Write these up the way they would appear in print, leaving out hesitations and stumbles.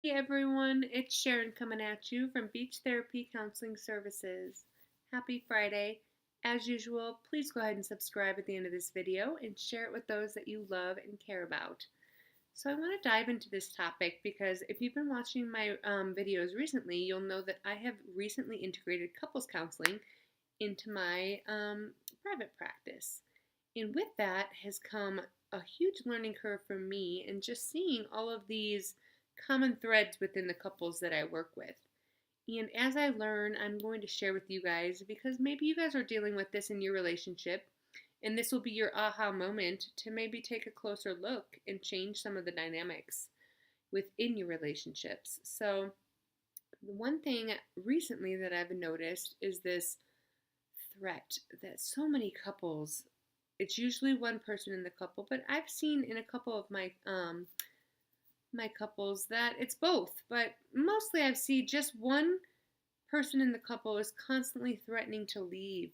Hey everyone, it's Sharon coming at you from Beach Therapy Counseling Services. Happy Friday. As usual, please go ahead and subscribe at the end of this video and share it with those that you love and care about. So I want to dive into this topic because if you've been watching my videos recently, you'll know that I have recently integrated couples counseling into my private practice. And with that has come a huge learning curve for me and just seeing all of these common threads within the couples that I work with. And as I learn, I'm going to share with you guys because maybe you guys are dealing with this in your relationship, and this will be your aha moment to maybe take a closer look and change some of the dynamics within your relationships. So, the one thing recently that I've noticed is this threat that so many couples, it's usually one person in the couple, but I've seen in a couple of my couples that it's both, but mostly I've seen just one person in the couple is constantly threatening to leave.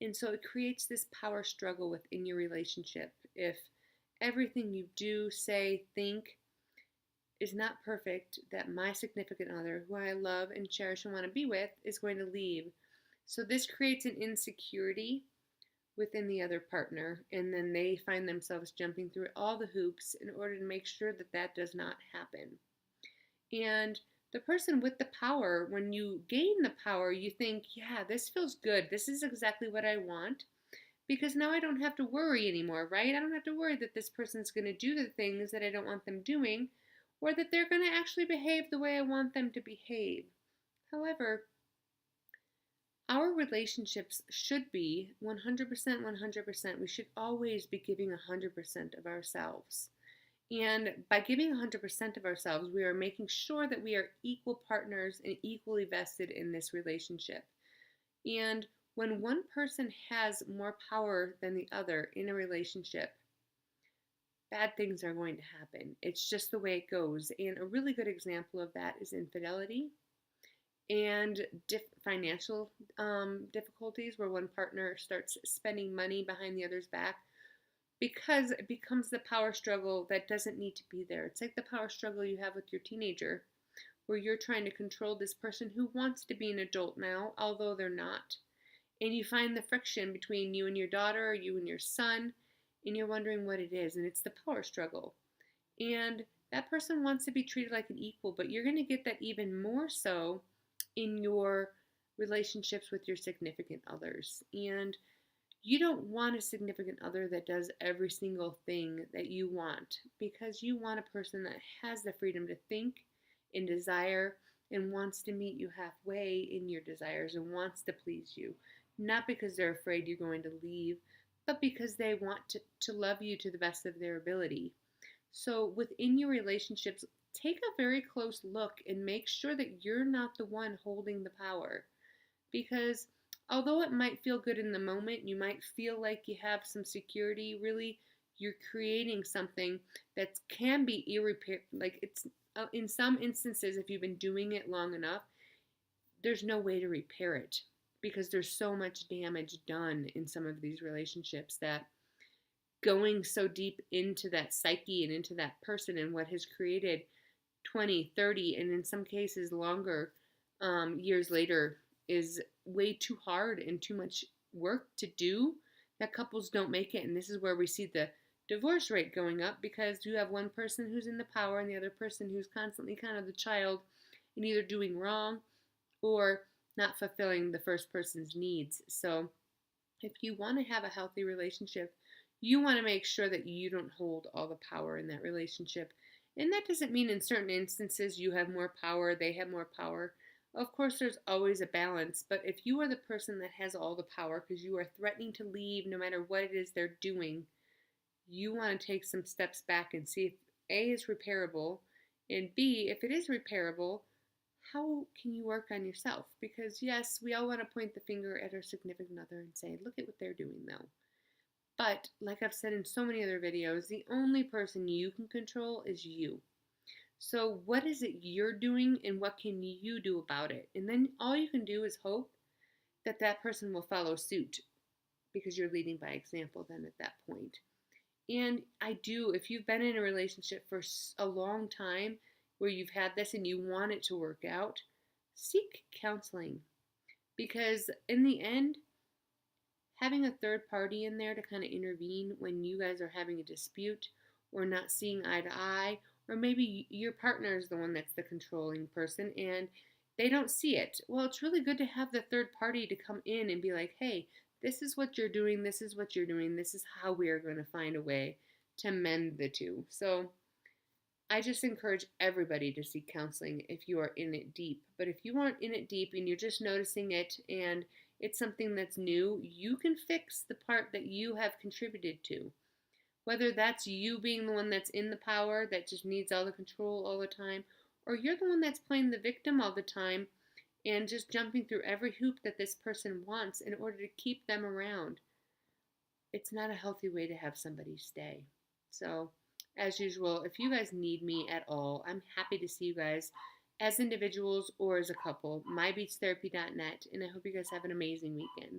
And so it creates this power struggle within your relationship. If everything you do, say, think is not perfect, that my significant other, who I love and cherish and want to be with, is going to leave. So this creates an insecurity within the other partner, and then they find themselves jumping through all the hoops in order to make sure that that does not happen. And the person with the power, when you gain the power, you think, yeah, this feels good. This is exactly what I want because now I don't have to worry anymore, right? I don't have to worry that this person's going to do the things that I don't want them doing or that they're going to actually behave the way I want them to behave. However, our relationships should be 100%, 100%. We should always be giving 100% of ourselves. And by giving 100% of ourselves, we are making sure that we are equal partners and equally vested in this relationship. And when one person has more power than the other in a relationship, bad things are going to happen. It's just the way it goes. And a really good example of that is infidelity and financial difficulties where one partner starts spending money behind the other's back because it becomes the power struggle that doesn't need to be there. It's like the power struggle you have with your teenager where you're trying to control this person who wants to be an adult now, although they're not. And you find the friction between you and your daughter or you and your son, and you're wondering what it is, and it's the power struggle. And that person wants to be treated like an equal, but you're going to get that even more so in your relationships with your significant others. And you don't want a significant other that does every single thing that you want because you want a person that has the freedom to think and desire and wants to meet you halfway in your desires and wants to please you. Not because they're afraid you're going to leave, but because they want to love you to the best of their ability. So within your relationships, take a very close look and make sure that you're not the one holding the power. Because although it might feel good in the moment, you might feel like you have some security, really you're creating something that can be irreparable. Like it's in some instances, if you've been doing it long enough, there's no way to repair it because there's so much damage done in some of these relationships that going so deep into that psyche and into that person and what has created 20, 30, and in some cases longer years later is way too hard and too much work to do that couples don't make it. And this is where we see the divorce rate going up because you have one person who's in the power and the other person who's constantly kind of the child and either doing wrong or not fulfilling the first person's needs. So if you want to have a healthy relationship, you want to make sure that you don't hold all the power in that relationship. And that doesn't mean in certain instances you have more power, they have more power. Of course, there's always a balance, but if you are the person that has all the power because you are threatening to leave no matter what it is they're doing, you want to take some steps back and see if A is repairable, and B, if it is repairable, how can you work on yourself? Because yes, we all want to point the finger at our significant other and say, look at what they're doing though. But like I've said in so many other videos, the only person you can control is you. So what is it you're doing and what can you do about it? And then all you can do is hope that that person will follow suit because you're leading by example then at that point. And if you've been in a relationship for a long time, where you've had this and you want it to work out, seek counseling. Because in the end, having a third party in there to kind of intervene when you guys are having a dispute or not seeing eye to eye, or maybe your partner is the one that's the controlling person and they don't see it. Well, it's really good to have the third party to come in and be like, hey, this is what you're doing, this is what you're doing, this is how we are going to find a way to mend the two. So I just encourage everybody to seek counseling if you are in it deep. But if you aren't in it deep and you're just noticing it and it's something that's new, you can fix the part that you have contributed to. Whether that's you being the one that's in the power that just needs all the control all the time, or you're the one that's playing the victim all the time and just jumping through every hoop that this person wants in order to keep them around. It's not a healthy way to have somebody stay. So, as usual, if you guys need me at all, I'm happy to see you guys as individuals or as a couple. mybeachtherapy.net, and I hope you guys have an amazing weekend.